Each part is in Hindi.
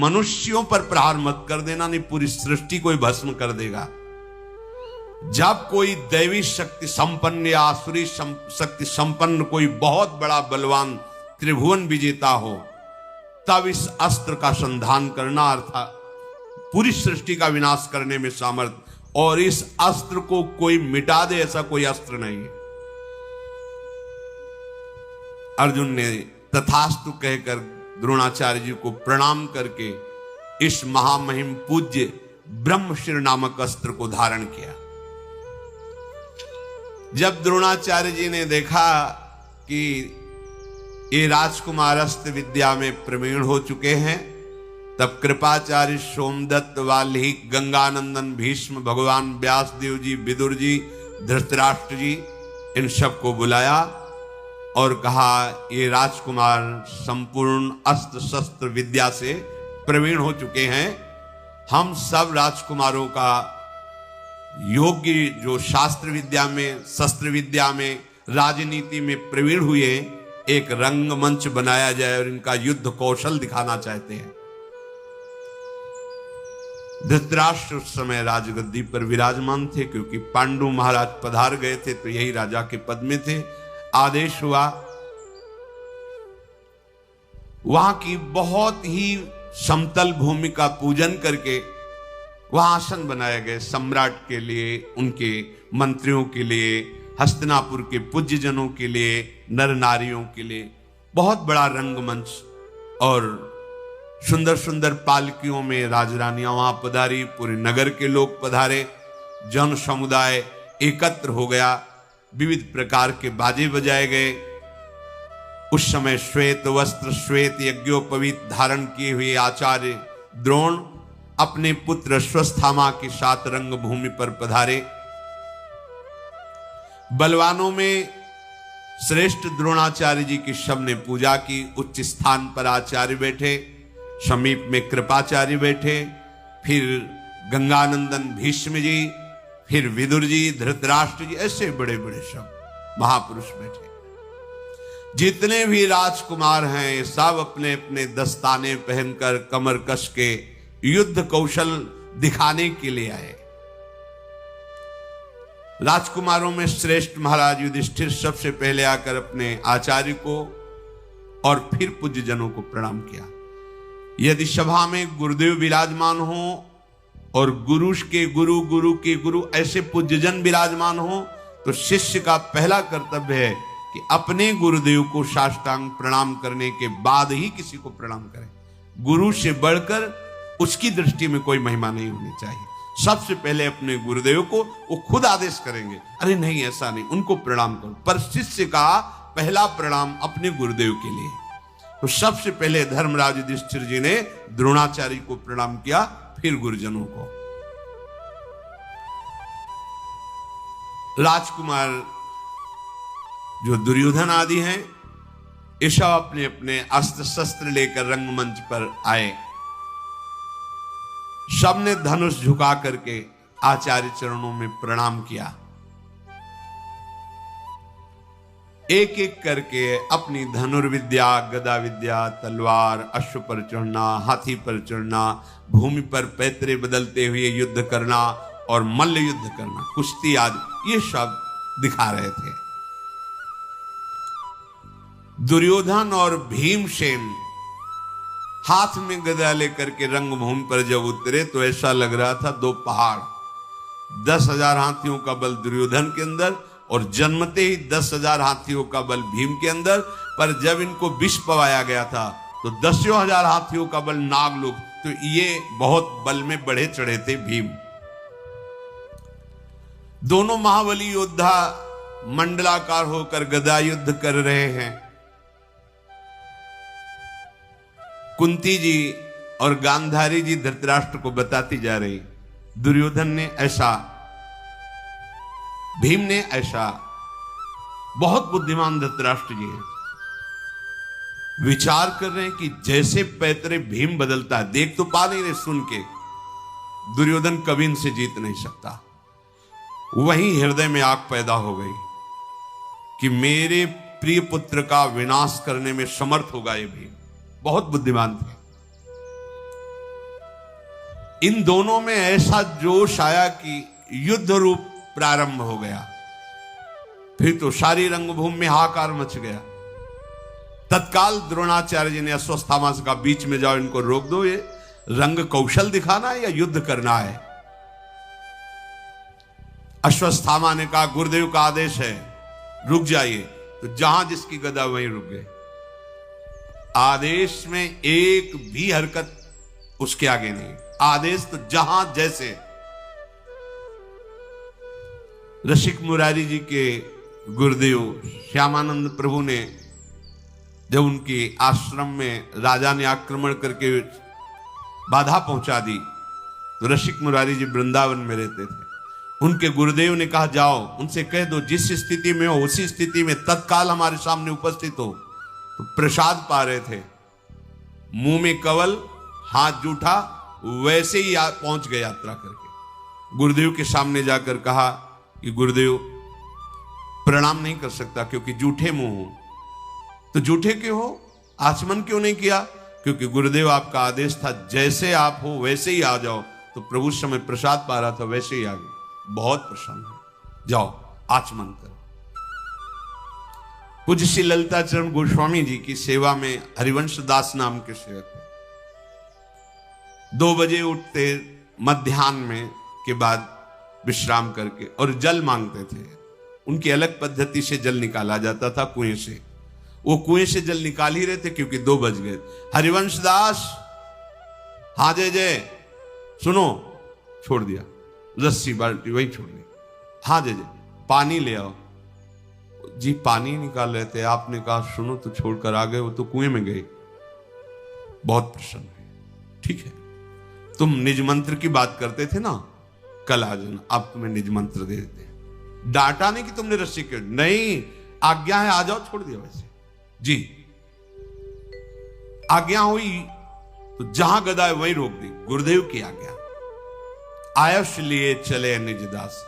मनुष्यों पर प्रहार मत कर देना, नहीं पूरी सृष्टि को ही भस्म कर देगा। जब कोई दैवी शक्ति संपन्न या आसुरी शक्ति संपन्न कोई बहुत बड़ा बलवान त्रिभुवन विजेता हो, तब इस अस्त्र का संधान करना अर्थात पूरी सृष्टि का विनाश करने में सामर्थ्य, और इस अस्त्र को कोई मिटा दे ऐसा कोई अस्त्र नहीं है। अर्जुन ने तथास्तु कहकर द्रोणाचार्य जी को प्रणाम करके इस महामहिम पूज्य ब्रह्मशिर नामक अस्त्र को धारण किया। जब द्रोणाचार्य जी ने देखा कि ये राजकुमार अस्त्र विद्या में प्रवीण हो चुके हैं, तब कृपाचार्य, सोमदत्त, वाल्मीकि, गंगानंदन, भीष्म, भगवान व्यासदेव जी, विदुर जी, धृतराष्ट्र जी, इन सबको बुलाया और कहा ये राजकुमार संपूर्ण अस्त्र शस्त्र विद्या से प्रवीण हो चुके हैं। हम सब राजकुमारों का योग्य जो शास्त्र विद्या में, शस्त्र विद्या में, राजनीति में प्रवीण हुए, एक रंगमंच बनाया जाए और इनका युद्ध कौशल दिखाना चाहते हैं। धृतराष्ट्र उस समय राजगद्दी पर विराजमान थे, क्योंकि पांडु महाराज पधार गए थे तो यही राजा के पद में थे। आदेश हुआ, वहां की बहुत ही समतल भूमि का पूजन करके वहां आसन बनाए गए सम्राट के लिए, उनके मंत्रियों के लिए, हस्तिनापुर के पूज्य जनों के लिए, नर नारियों के लिए बहुत बड़ा रंगमंच, और सुंदर सुंदर पालकियों में राजरानियां वहां पधारी, पूरे नगर के लोग पधारे, जन समुदाय एकत्र हो गया, विविध प्रकार के बाजे बजाए गए। उस समय श्वेत वस्त्र, श्वेत यज्ञोपवीत धारण किए हुए आचार्य द्रोण अपने पुत्र अश्वत्थामा के साथ रंगभूमि पर पधारे। बलवानों में श्रेष्ठ द्रोणाचार्य जी की सबने पूजा की। उच्च स्थान पर आचार्य बैठे, समीप में कृपाचार्य बैठे, फिर गंगानंदन भीष्म जी, फिर विदुर जी, धृतराष्ट्र जी, ऐसे बड़े बड़े सब महापुरुष बैठे। जितने भी राजकुमार हैं सब अपने अपने दस्ताने पहनकर कमर कस के युद्ध कौशल दिखाने के लिए आए। राजकुमारों में श्रेष्ठ महाराज युधिष्ठिर सबसे पहले आकर अपने आचार्य को और फिर पूज्य जनों को प्रणाम किया। यदि सभा में गुरुदेव विराजमान हो और गुरु के गुरु, गुरु के गुरु ऐसे पूज्यजन विराजमान हो, तो शिष्य का पहला कर्तव्य है कि अपने गुरुदेव को साष्टांग प्रणाम करने के बाद ही किसी को प्रणाम करें। गुरु से बढ़कर उसकी दृष्टि में कोई महिमा नहीं होनी चाहिए। सबसे पहले अपने गुरुदेव को वो खुद आदेश करेंगे, अरे नहीं ऐसा नहीं, उनको प्रणाम करो, पर शिष्य का पहला प्रणाम अपने गुरुदेव के लिए। तो सबसे पहले धर्मराज युधिष्ठिर जी ने द्रोणाचार्य को प्रणाम किया, फिर गुरुजनों को। राजकुमार जो दुर्योधन आदि हैं, ये सब अपने अपने अस्त्र शस्त्र लेकर रंगमंच पर आए। सबने धनुष झुका करके आचार्य चरणों में प्रणाम किया। एक एक करके अपनी धनुर्विद्या, गदा विद्या, तलवार, अश्व पर चढ़ना, हाथी पर चढ़ना, भूमि पर पैतरे बदलते हुए युद्ध करना और मल्ल युद्ध करना, कुश्ती आदि, ये सब दिखा रहे थे। दुर्योधन और भीमसेन हाथ में गदा लेकर के रंगभूमि पर जब उतरे तो ऐसा लग रहा था दो पहाड़। 10,000 हाथियों का बल दुर्योधन के अंदर और जन्मते ही 10,000 हाथियों का बल भीम के अंदर। पर जब इनको विष पवाया गया था तो 10,000 हाथियों का बल नागलोक, तो ये बहुत बल में बढ़े चढ़े थे भीम। दोनों महाबली योद्धा मंडलाकार होकर गदा युद्ध कर रहे हैं। कुंती जी और गांधारी जी धृतराष्ट्र को बताती जा रही, दुर्योधन ने ऐसा, भीम ने ऐसा। बहुत बुद्धिमान धृतराष्ट्र जी हैं, विचार कर रहे हैं कि जैसे पैतरे भीम बदलता है, देख तो पा नहीं रहे, सुन के दुर्योधन कभी इनसे जीत नहीं सकता। वहीं हृदय में आग पैदा हो गई कि मेरे प्रिय पुत्र का विनाश करने में समर्थ होगा ये भीम। बहुत बुद्धिमान थे। इन दोनों में ऐसा जोश आया कि युद्ध रूप प्रारंभ हो गया। फिर तो सारी रंगभूमि में हाहाकार मच गया। तत्काल द्रोणाचार्य जी ने अश्वत्थामा से कहा, बीच में जाओ, इनको रोक दो, ये रंग कौशल दिखाना है या युद्ध करना है। अश्वत्थामा ने कहा, गुरुदेव का आदेश है, रुक जाइए। तो जहां जिसकी गदा वहीं रुक गए। आदेश में एक भी हरकत उसके आगे नहीं। आदेश तो जहां जैसे। रसिक मुरारी जी के गुरुदेव श्यामानंद प्रभु ने जब उनके आश्रम में राजा ने आक्रमण करके बाधा पहुंचा दी, तो रसिक मुरारी जी वृंदावन में रहते थे। उनके गुरुदेव ने कहा, जाओ उनसे कह दो जिस स्थिति में हो उसी स्थिति में तत्काल हमारे सामने उपस्थित हो। तो प्रसाद पा रहे थे, मुंह में कवल, हाथ जूठा, वैसे ही पहुंच गए यात्रा करके। गुरुदेव के सामने जाकर कहा कि गुरुदेव प्रणाम नहीं कर सकता क्योंकि जूठे मुंह हो। तो जूठे क्यों हो, आचमन क्यों नहीं किया? क्योंकि गुरुदेव आपका आदेश था जैसे आप हो वैसे ही आ जाओ। तो प्रभु समय प्रसाद पा रहा था, वैसे ही आ गए। बहुत प्रसन्न है, जाओ आचमन करो। पूज्य श्री ललिताचरण गोस्वामी जी की सेवा में हरिवंश दास नाम के सेवक थे। 2 बजे उठते, मध्याह्न में के बाद विश्राम करके, और जल मांगते थे। उनकी अलग पद्धति से जल निकाला जाता था कुएं से। वो कुएं से जल निकाल ही रहे थे क्योंकि 2 बज गए। हरिवंश दास, हाँ जय जय, सुनो, छोड़ दिया रस्सी बाल्टी वही छोड़ दी। हाँ जय जय, पानी ले आओ जी। पानी निकाल रहे थे, आपने कहा सुनो तो छोड़कर आ गए। वो तो कुएं में गए। बहुत प्रसन्न है। ठीक है, तुम निज मंत्र की बात करते थे ना, कल आ जाना, अब तुम्हें निज मंत्र दे देते। डांटा नहीं कि तुमने रस्सी कर, नहीं, आज्ञा है, आ जाओ, छोड़ दिया वैसे जी। आज्ञा हुई तो जहां गदा है वहीं रोक दी, गुरुदेव की आज्ञा। आयुष लिए चले निज दास।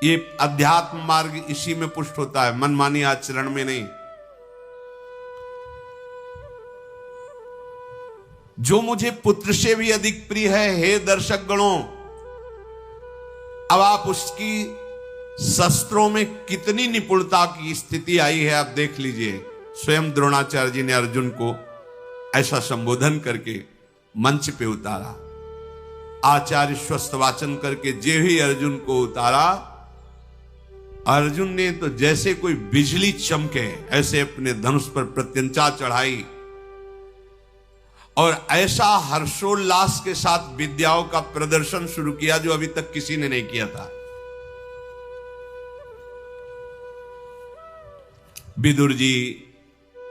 ये अध्यात्म मार्ग इसी में पुष्ट होता है, मनमानी आचरण में नहीं। जो मुझे पुत्र से भी अधिक प्रिय है, हे दर्शक गणों, अब आप उसकी शस्त्रों में कितनी निपुणता की स्थिति आई है आप देख लीजिए। स्वयं द्रोणाचार्य जी ने अर्जुन को ऐसा संबोधन करके मंच पे उतारा। आचार्य स्वस्थ वाचन करके जे ही अर्जुन को उतारा, अर्जुन ने तो जैसे कोई बिजली चमके ऐसे अपने धनुष पर प्रत्यंचा चढ़ाई और ऐसा हर्षोल्लास के साथ विद्याओं का प्रदर्शन शुरू किया जो अभी तक किसी ने नहीं किया था। विदुर जी,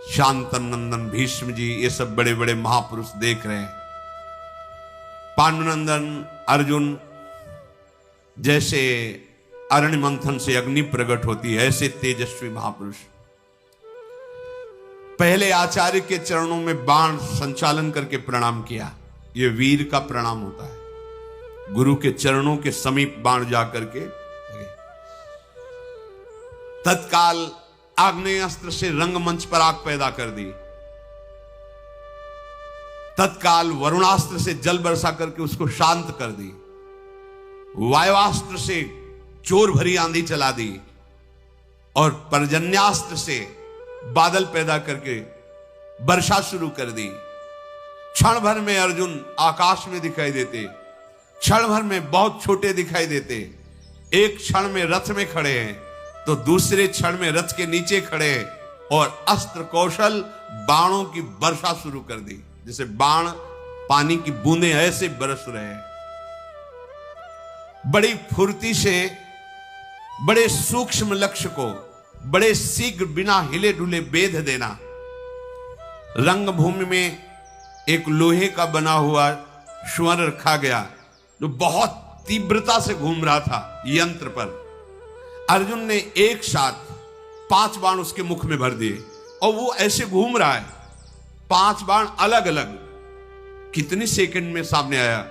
शांतनंदन, भीष्म जी, ये सब बड़े बड़े महापुरुष देख रहे हैं। पांडुनंदन अर्जुन, जैसे अरण्य मंथन से अग्नि प्रकट होती है ऐसे तेजस्वी महापुरुष। पहले आचार्य के चरणों में बाण संचालन करके प्रणाम किया। यह वीर का प्रणाम होता है। गुरु के चरणों के समीप बाण जाकर के तत्काल आग्नेय अस्त्र से रंगमंच पर आग पैदा कर दी। तत्काल वरुणास्त्र से जल बरसा करके उसको शांत कर दी। वायुवास्त्र से चोर भरी आंधी चला दी और पर्जन्यास्त्र से बादल पैदा करके वर्षा शुरू कर दी। क्षण भर में अर्जुन आकाश में दिखाई देते, क्षण भर में बहुत छोटे दिखाई देते। एक क्षण में रथ में खड़े हैं तो दूसरे क्षण में रथ के नीचे खड़े हैं और अस्त्र कौशल बाणों की वर्षा शुरू कर दी। जैसे बाण पानी की बूंदें ऐसे बरस रहे हैं। बड़ी फुर्ती से बड़े सूक्ष्म लक्ष्य को बड़े शीघ्र बिना हिले डुले बेध देना। रंगभूमि में एक लोहे का बना हुआ स्वर्ण रखा गया जो बहुत तीव्रता से घूम रहा था यंत्र पर। अर्जुन ने एक साथ 5 बाण उसके मुख में भर दिए और वो ऐसे घूम रहा है। 5 बाण अलग अलग, कितनी सेकंड में सामने आया,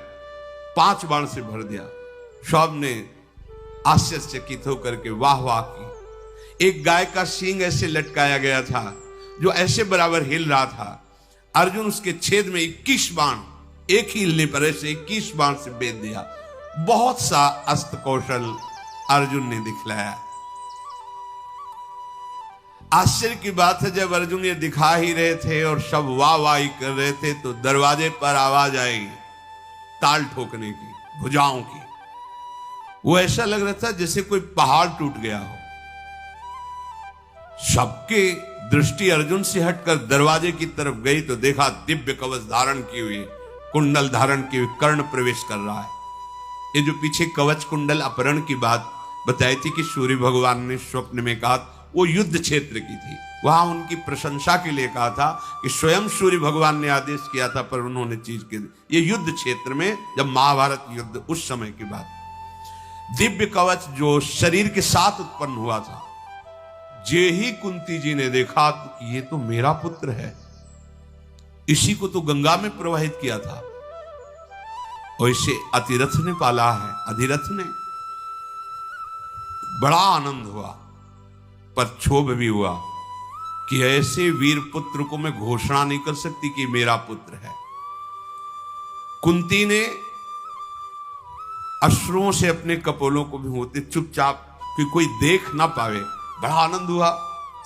5 बाण से भर दिया। सब ने आश्चर्यचकित होकर के वाह वाह की। एक गाय का सींग ऐसे लटकाया गया था जो ऐसे बराबर हिल रहा था। अर्जुन उसके छेद में 21 बाण एक ही हिलने पर ऐसे 21 बाण से बेच दिया। बहुत सा अस्त्र कौशल अर्जुन ने दिखलाया। आश्चर्य की बात है, जब अर्जुन ये दिखा ही रहे थे और सब वाह वाही कर रहे थे तो दरवाजे पर आवाज आई ताल ठोकने की, भुजाओं की। वो ऐसा लग रहा था जैसे कोई पहाड़ टूट गया हो। सबकी दृष्टि अर्जुन से हटकर दरवाजे की तरफ गई तो देखा दिव्य कवच धारण की हुई, कुंडल धारण की हुई कर्ण प्रवेश कर रहा है। ये जो पीछे कवच कुंडल अपहरण की बात बताई थी कि सूर्य भगवान ने स्वप्न में कहा, वो युद्ध क्षेत्र की थी। वहां उनकी प्रशंसा के लिए कहा था कि स्वयं सूर्य भगवान ने आदेश किया था, पर उन्होंने चीज की। ये युद्ध क्षेत्र में जब महाभारत युद्ध, उस समय की बात। दिव्य कवच जो शरीर के साथ उत्पन्न हुआ था, जे ही कुंती जी ने देखा कि ये तो मेरा पुत्र है, इसी को तो गंगा में प्रवाहित किया था और इसे अतिरथ ने पाला है। अधिरथ ने बड़ा आनंद हुआ, पर क्षोभ भी हुआ कि ऐसे वीर पुत्र को मैं घोषणा नहीं कर सकती कि मेरा पुत्र है। कुंती ने अश्रुओं से अपने कपोलों को भी होते चुपचाप कि कोई देख ना पावे। बड़ा आनंद हुआ,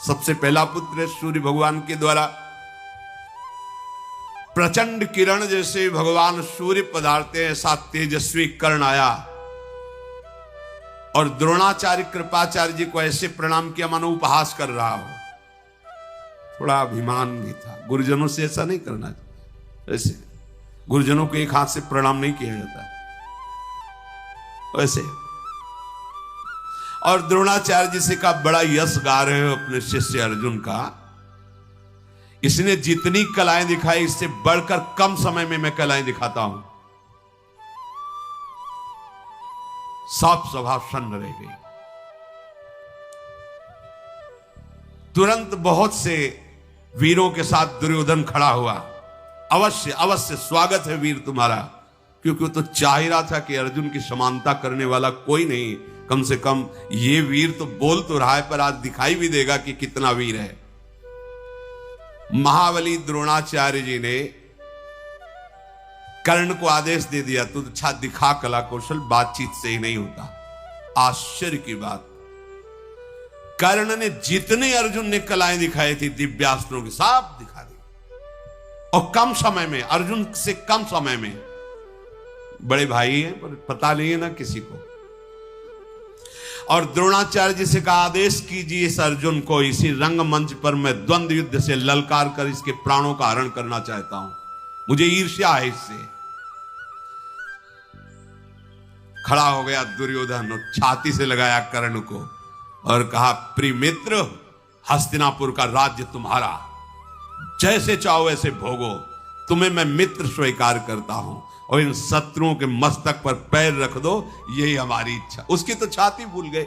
सबसे पहला पुत्र है सूर्य भगवान के द्वारा। प्रचंड किरण जैसे भगवान सूर्य पधारते ऐसा तेजस्वी कर्ण आया और द्रोणाचार्य कृपाचार्य जी को ऐसे प्रणाम किया मानो उपहास कर रहा हो। थोड़ा अभिमान भी था। गुरुजनों से ऐसा नहीं करना चाहिए। ऐसे गुरुजनों को एक हाथ से प्रणाम नहीं किया जाता वैसे। और द्रोणाचार्य जी से कहा, बड़ा यश गा रहे हो अपने शिष्य अर्जुन का, इसने जितनी कलाएं दिखाई इससे बढ़कर कम समय में मैं कलाएं दिखाता हूं। सब सभा सन्न रह गई। तुरंत बहुत से वीरों के साथ दुर्योधन खड़ा हुआ। अवश्य अवश्य स्वागत है वीर तुम्हारा, क्योंकि वो तो चाह ही रहा था कि अर्जुन की समानता करने वाला कोई नहीं, कम से कम ये वीर तो बोल तो रहा है, पर आज दिखाई भी देगा कि कितना वीर है। महाबली द्रोणाचार्य जी ने कर्ण को आदेश दे दिया, तू अच्छा दिखा कला कौशल, बातचीत से ही नहीं होता। आश्चर्य की बात, कर्ण ने जितने अर्जुन ने कलाएं दिखाई थी दिव्यास्त्रों की सब दिखा दी, और कम समय में, अर्जुन से कम समय में। बड़े भाई हैं पर पता नहीं है ना किसी को। और द्रोणाचार्य जी से कहा, आदेश कीजिए इस अर्जुन को, इसी रंगमंच पर मैं द्वंद्व युद्ध से ललकार कर इसके प्राणों का हरण करना चाहता हूं, मुझे ईर्ष्या है इससे। खड़ा हो गया दुर्योधन और छाती से लगाया कर्ण को और कहा, प्रिय मित्र, हस्तिनापुर का राज्य तुम्हारा, जैसे चाहो वैसे भोगो, तुम्हें मैं मित्र स्वीकार करता हूं, और इन शत्रुओं के मस्तक पर पैर रख दो, यही हमारी इच्छा। उसकी तो छाती भूल गए।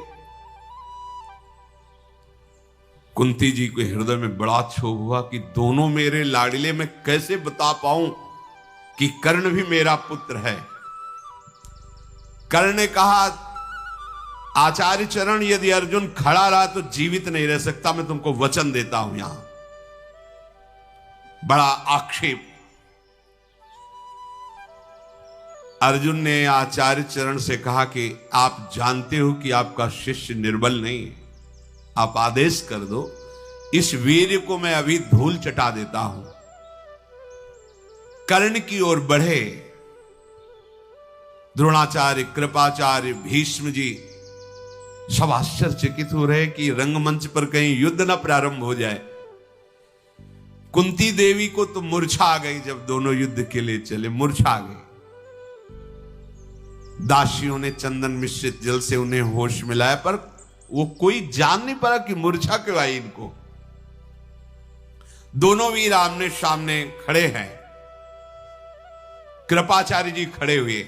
कुंती जी के हृदय में बड़ा क्षोभ हुआ कि दोनों मेरे लाडले, में कैसे बता पाऊं कि कर्ण भी मेरा पुत्र है। कर्ण ने कहा, आचार्य चरण, यदि अर्जुन खड़ा रहा तो जीवित नहीं रह सकता, मैं तुमको वचन देता हूं। यहां बड़ा आक्षेप। अर्जुन ने आचार्य चरण से कहा कि आप जानते हो कि आपका शिष्य निर्बल नहीं है, आप आदेश कर दो, इस वीर को मैं अभी धूल चटा देता हूं। कर्ण की ओर बढ़े द्रोणाचार्य, कृपाचार्य, भीष्म जी सब आश्चर्यचकित हो रहे कि रंगमंच पर कहीं युद्ध न प्रारंभ हो जाए। कुंती देवी को तो मूर्छा आ गई जब दोनों युद्ध के लिए चले, मूर्छा आ गई। दासियों ने चंदन मिश्रित जल से उन्हें होश मिलाया, पर वो कोई जान नहीं पाया कि मूर्छा क्यों आई इनको। दोनों वीर आमने सामने खड़े हैं। कृपाचार्य जी खड़े हुए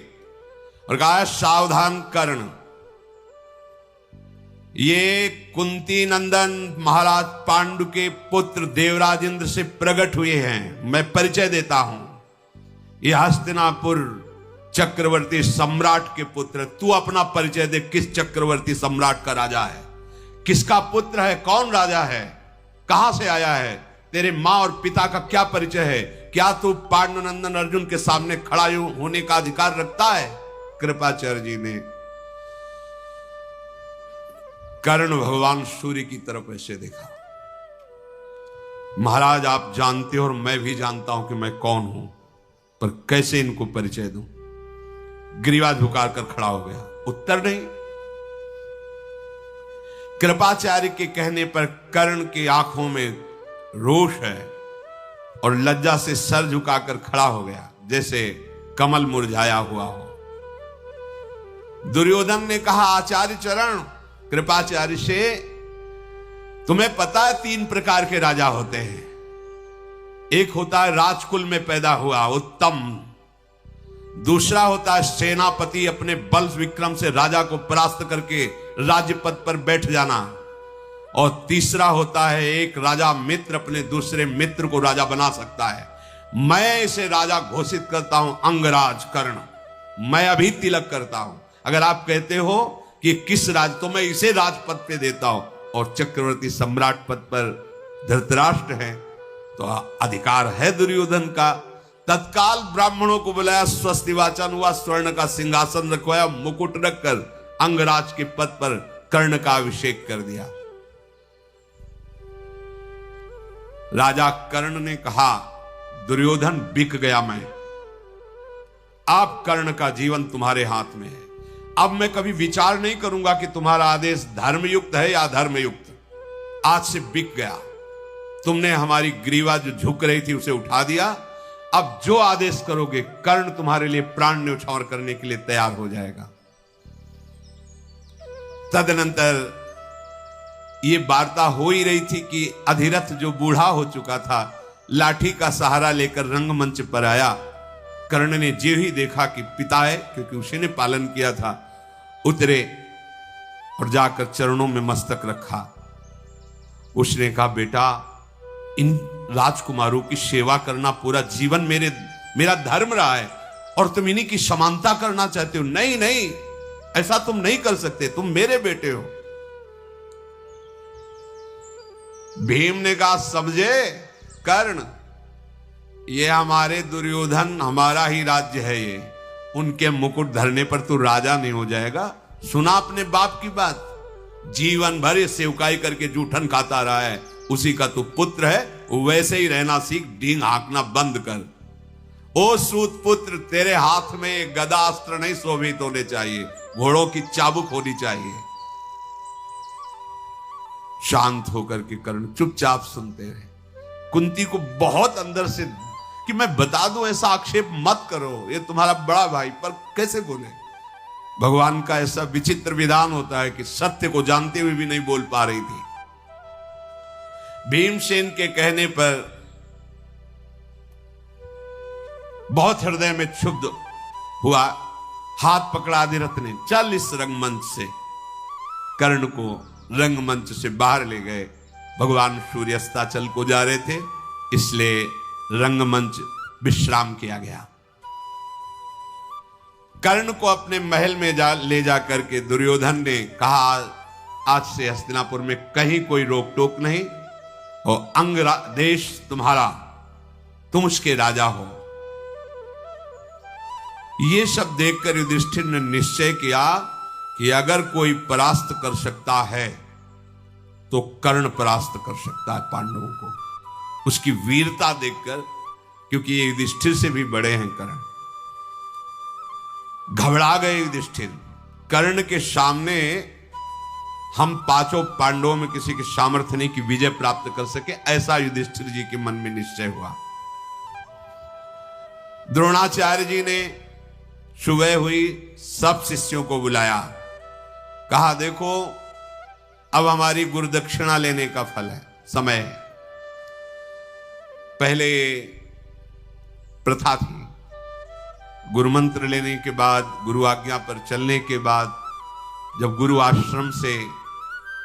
और कहा, सावधान कर्ण, ये कुंती नंदन महाराज पांडु के पुत्र देवराज इंद्र से प्रकट हुए हैं। मैं परिचय देता हूं, ये हस्तिनापुर चक्रवर्ती सम्राट के पुत्र। तू अपना परिचय दे, किस चक्रवर्ती सम्राट का राजा है, किसका पुत्र है, कौन राजा है, कहां से आया है, तेरे मां और पिता का क्या परिचय है क्या तू पांडुनंदन अर्जुन के सामने खड़ा होने का अधिकार रखता है? कृपाचार्य जी ने कर्ण भगवान सूर्य की तरफ ऐसे देखा। महाराज आप जानते हो और मैं भी जानता हूं कि मैं कौन हूं, पर कैसे इनको परिचय दूं? ग्रीवा झुका कर खड़ा हो गया, उत्तर नहीं। कृपाचार्य के कहने पर कर्ण की आंखों में रोष है और लज्जा से सर झुकाकर खड़ा हो गया, जैसे कमल मुरझाया हुआ हो। दुर्योधन ने कहा, आचार्य चरण, कृपाचार्य से, तुम्हें पता है 3 प्रकार के राजा होते हैं। एक होता है राजकुल में पैदा हुआ उत्तम, दूसरा होता है सेनापति, अपने बल विक्रम से राजा को परास्त करके राज्य पद पर बैठ जाना, और तीसरा होता है एक राजा मित्र अपने दूसरे मित्र को राजा बना सकता है। मैं इसे राजा घोषित करता हूं, अंगराज कर्ण। मैं अभी तिलक करता हूं। अगर आप कहते हो कि किस राज, तो मैं इसे राजपद पे देता हूं, और चक्रवर्ती सम्राट पद पर धृतराष्ट्र है, तो अधिकार है दुर्योधन का। तत्काल ब्राह्मणों को बुलाया, स्वस्ति वाचन हुआ, स्वर्ण का सिंहासन रखवाया, मुकुट रखकर अंगराज के पद पर कर्ण का अभिषेक कर दिया। राजा कर्ण ने कहा, दुर्योधन बिक गया मैं, अब कर्ण का जीवन तुम्हारे हाथ में है। अब मैं कभी विचार नहीं करूंगा कि तुम्हारा आदेश धर्मयुक्त है या अधर्मयुक्त। आज से बिक गया। तुमने हमारी ग्रीवा जो झुक रही थी उसे उठा दिया। अब जो आदेश करोगे, कर्ण तुम्हारे लिए प्राण न्यौछावर करने के लिए तैयार हो जाएगा। तदनंतर ये वार्ता हो ही रही थी कि अधिरथ जो बूढ़ा हो चुका था, लाठी का सहारा लेकर रंगमंच पर आया। कर्ण ने जो ही देखा कि पिता है, क्योंकि उसी ने पालन किया था, उतरे और जाकर चरणों में मस्तक रखा। उसने कहा, बेटा, इन राजकुमारों की सेवा करना पूरा जीवन मेरा धर्म रहा है, और तुम इन्हीं की समानता करना चाहते हो। नहीं नहीं, ऐसा तुम नहीं कर सकते, तुम मेरे बेटे हो। भीम ने कहा, समझे कर्ण, ये हमारे दुर्योधन, हमारा ही राज्य है ये, उनके मुकुट धरने पर तू राजा नहीं हो जाएगा। सुना अपने बाप की बात, जीवन भर ये सेवकाई करके जूठन खाता रहा है, उसी का तू पुत्र है, वैसे ही रहना सीख, डींग हाँकना बंद कर। ओ सूत पुत्र, तेरे हाथ में गदास्त्र नहीं शोभित होने चाहिए, घोड़ों की चाबुक होनी चाहिए। शांत होकर के कर्ण चुपचाप सुनते रहे। कुंती को बहुत अंदर से कि मैं बता दूं, ऐसा आक्षेप मत करो, ये तुम्हारा बड़ा भाई, पर कैसे बोले? भगवान का ऐसा विचित्र विधान होता है कि सत्य को जानते हुए भी नहीं बोल पा रही थी। भीमसेन के कहने पर बहुत हृदय में क्षुब्ध हुआ, हाथ पकड़ा अधिरथ ने, चल इस रंगमंच से। कर्ण को रंगमंच से बाहर ले गए। भगवान सूर्य अस्ताचल को जा रहे थे, इसलिए रंगमंच विश्राम किया गया। कर्ण को अपने महल में ले जाकर के दुर्योधन ने कहा, आज से हस्तिनापुर में कहीं कोई रोक टोक नहीं, और अंग देश तुम्हारा, तुम उसके राजा हो। ये सब देखकर युधिष्ठिर ने निश्चय किया कि अगर कोई परास्त कर सकता है तो कर्ण परास्त कर सकता है पांडवों को, उसकी वीरता देखकर, क्योंकि ये युधिष्ठिर से भी बड़े हैं कर्ण। घबरा गए युधिष्ठिर। कर्ण के सामने हम पांचों पांडवों में किसी के सामर्थ्य नहीं कि विजय प्राप्त कर सके, ऐसा युधिष्ठिर जी के मन में निश्चय हुआ। द्रोणाचार्य जी ने सुबह हुई, सब शिष्यों को बुलाया, कहा, देखो अब हमारी गुरुदक्षिणा लेने का फल है, समय है। पहले प्रथा थी, गुरु मंत्र लेने के बाद, गुरु आज्ञा पर चलने के बाद, जब गुरु आश्रम से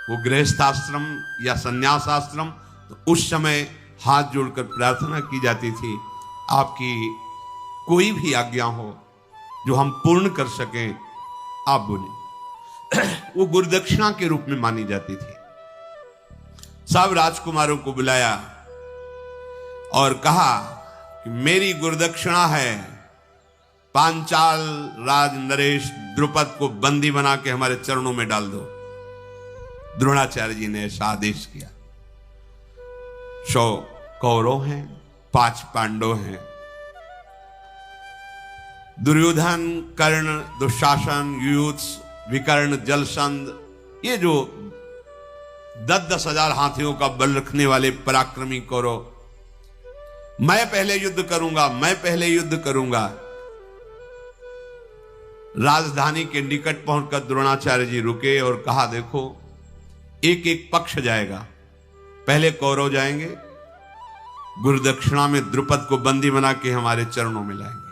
वो गृहस्थाश्रम या संन्यासाश्रम, तो उस समय हाथ जोड़कर प्रार्थना की जाती थी, आपकी कोई भी आज्ञा हो जो हम पूर्ण कर सकें, आप बोले। वो गुरुदक्षिणा के रूप में मानी जाती थी। सब राजकुमारों को बुलाया और कहा कि मेरी गुरुदक्षिणा है, पांचाल राज नरेश द्रुपद को बंदी बना के हमारे चरणों में डाल दो। द्रोणाचार्य जी ने ऐसा आदेश किया। 100 कौरव हैं, 5 पांडव हैं। दुर्योधन, कर्ण, दुशासन, युयुत्स, विकर्ण, जलसंध, ये जो 10-10 हजार हाथियों का बल रखने वाले पराक्रमी कौरव, मैं पहले युद्ध करूंगा, मैं पहले युद्ध करूंगा। राजधानी के निकट पहुंचकर द्रोणाचार्य जी रुके और कहा, देखो एक एक पक्ष जाएगा, पहले कौरव जाएंगे, गुरुदक्षिणा में द्रुपद को बंदी बना के हमारे चरणों में लाएंगे।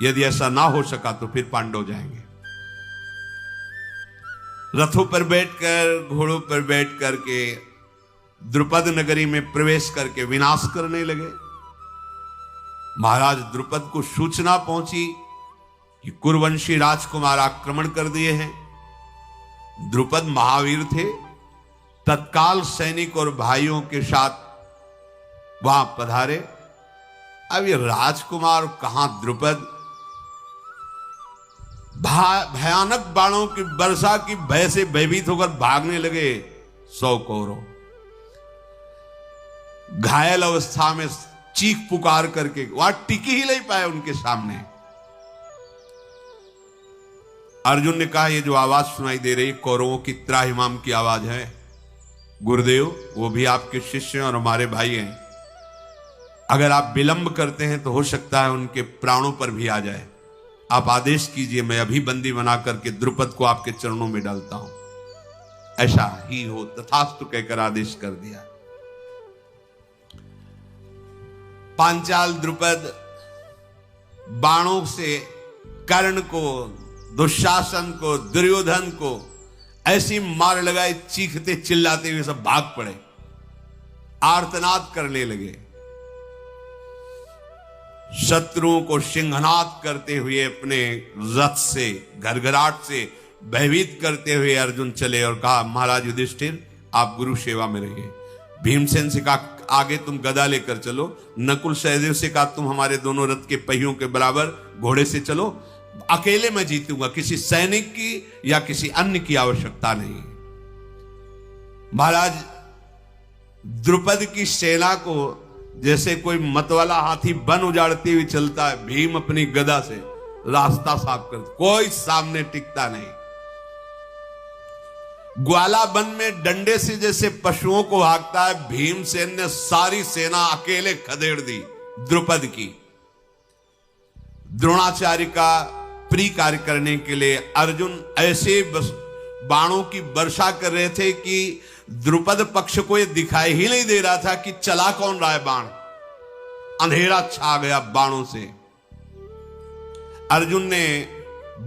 यदि ऐसा ना हो सका तो फिर पांडव जाएंगे। रथों पर बैठकर, घोड़ों पर बैठ करके द्रुपद नगरी में प्रवेश करके विनाश करने लगे। महाराज द्रुपद को सूचना पहुंची कि कुरुवंशी राजकुमार आक्रमण कर दिए हैं। द्रुपद महावीर थे, तत्काल सैनिक और भाइयों के साथ वहां पधारे। अब ये राजकुमार कहां द्रुपद, भयानक बाणों की वर्षा की भय से भयभीत होकर भागने लगे 100 कौरव। घायल अवस्था में चीख पुकार करके वहां टिकी ही नहीं पाए उनके सामने। अर्जुन ने कहा, ये जो आवाज सुनाई दे रही कौरवों की त्राहिमाम की आवाज है। गुरुदेव, वो भी आपके शिष्य हैं और हमारे भाई हैं। अगर आप विलंब करते हैं तो हो सकता है उनके प्राणों पर भी आ जाए। आप आदेश कीजिए, मैं अभी बंदी बना करके द्रुपद को आपके चरणों में डालता हूं। ऐसा ही हो, तथास्तु कहकर आदेश कर दिया। पांचाल द्रुपद बाणों से कर्ण को, दुशासन को, दुर्योधन को ऐसी मार लगाए, चीखते चिल्लाते हुए सब भाग पड़े, आर्तनाद करने लगे। शत्रुओं को सिंहनाद करते हुए अपने रथ से, घरघराट से भयभीत करते हुए अर्जुन चले और कहा, महाराज युधिष्ठिर, आप गुरु सेवा में रहिए। भीमसेन से कहा, आगे तुम गदा लेकर चलो। नकुल सहदेव से कहा, तुम हमारे दोनों रथ के पहियों के बराबर घोड़े से चलो। अकेले मैं जीतूंगा, किसी सैनिक की या किसी अन्य की आवश्यकता नहीं। महाराज द्रुपद की सेना को जैसे कोई मतवाला हाथी वन उजाड़ते हुए चलता है, भीम अपनी गदा से रास्ता साफ कर, कोई सामने टिकता नहीं। ग्वाला वन में डंडे से जैसे पशुओं को भागता है, भीमसेन ने सारी सेना अकेले खदेड़ दी द्रुपद की। द्रोणाचार्य का प्रिय कार्य करने के लिए अर्जुन ऐसे बाणों की वर्षा कर रहे थे कि द्रुपद पक्ष को यह दिखाई ही नहीं दे रहा था कि चला कौन रहा है बाण। अंधेरा छा गया बाणों से। अर्जुन ने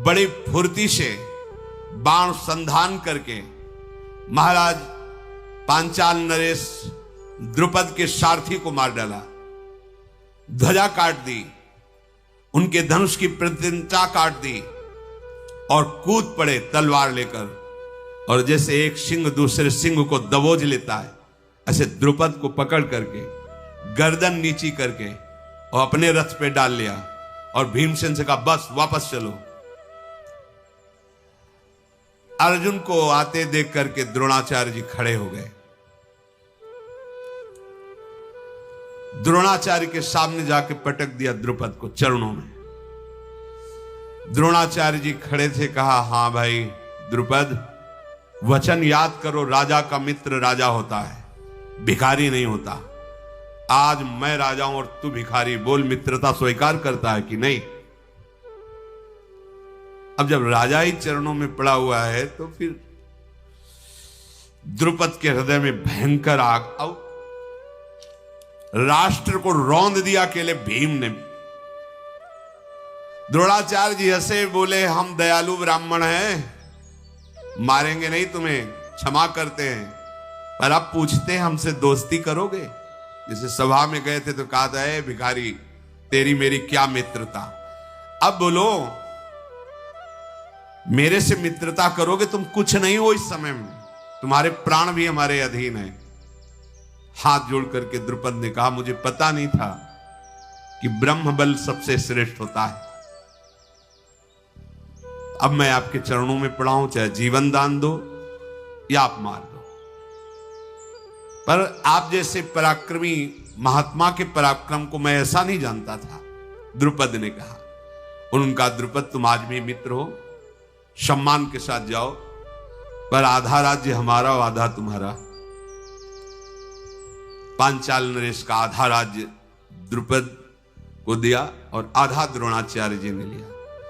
बड़ी फुर्ती से बाण संधान करके महाराज पांचाल नरेश द्रुपद के सारथी को मार डाला, ध्वजा काट दी, उनके धनुष की प्रतिष्ठा काट दी और कूद पड़े तलवार लेकर। और जैसे एक सिंह दूसरे सिंह को दबोच लेता है, ऐसे द्रुपद को पकड़ करके गर्दन नीची करके और अपने रथ पे डाल लिया और भीमसेन से कहा, बस वापस चलो। अर्जुन को आते देख करके द्रोणाचार्य जी खड़े हो गए। द्रोणाचार्य के सामने जाके पटक दिया द्रुपद को चरणों में। द्रोणाचार्य जी खड़े थे, कहा, हां भाई द्रुपद, वचन याद करो, राजा का मित्र राजा होता है, भिखारी नहीं होता। आज मैं राजा हूं और तू भिखारी, बोल मित्रता स्वीकार करता है कि नहीं? अब जब राजा ही चरणों में पड़ा हुआ है तो फिर द्रुपद के हृदय में भयंकर आग, राष्ट्र को रौंद दिया अकेले भीम ने। द्रोणाचार्य जी हंसे, बोले, हम दयालु ब्राह्मण हैं, मारेंगे नहीं तुम्हें, क्षमा करते हैं, पर अब पूछते हैं हमसे दोस्ती करोगे? जैसे सभा में गए थे तो कहा था, ए भिखारी, तेरी मेरी क्या मित्रता, अब बोलो मेरे से मित्रता करोगे? तुम कुछ नहीं हो इस समय में, तुम्हारे प्राण भी हमारे अधीन है। हाथ जोड़ करके द्रुपद ने कहा, मुझे पता नहीं था कि ब्रह्म बल सबसे श्रेष्ठ होता है। अब मैं आपके चरणों में पड़ा हूं, चाहे जीवन दान दो या आप मार दो, पर आप जैसे पराक्रमी महात्मा के पराक्रम को मैं ऐसा नहीं जानता था। द्रुपद ने कहा, उनका द्रुपद तुम आज भी मित्र हो, सम्मान के साथ जाओ, पर आधा राज्य हमारा और आधा तुम्हारा। पांचाल नरेश का आधा राज्य द्रुपद को दिया और आधा द्रोणाचार्य जी ने लिया।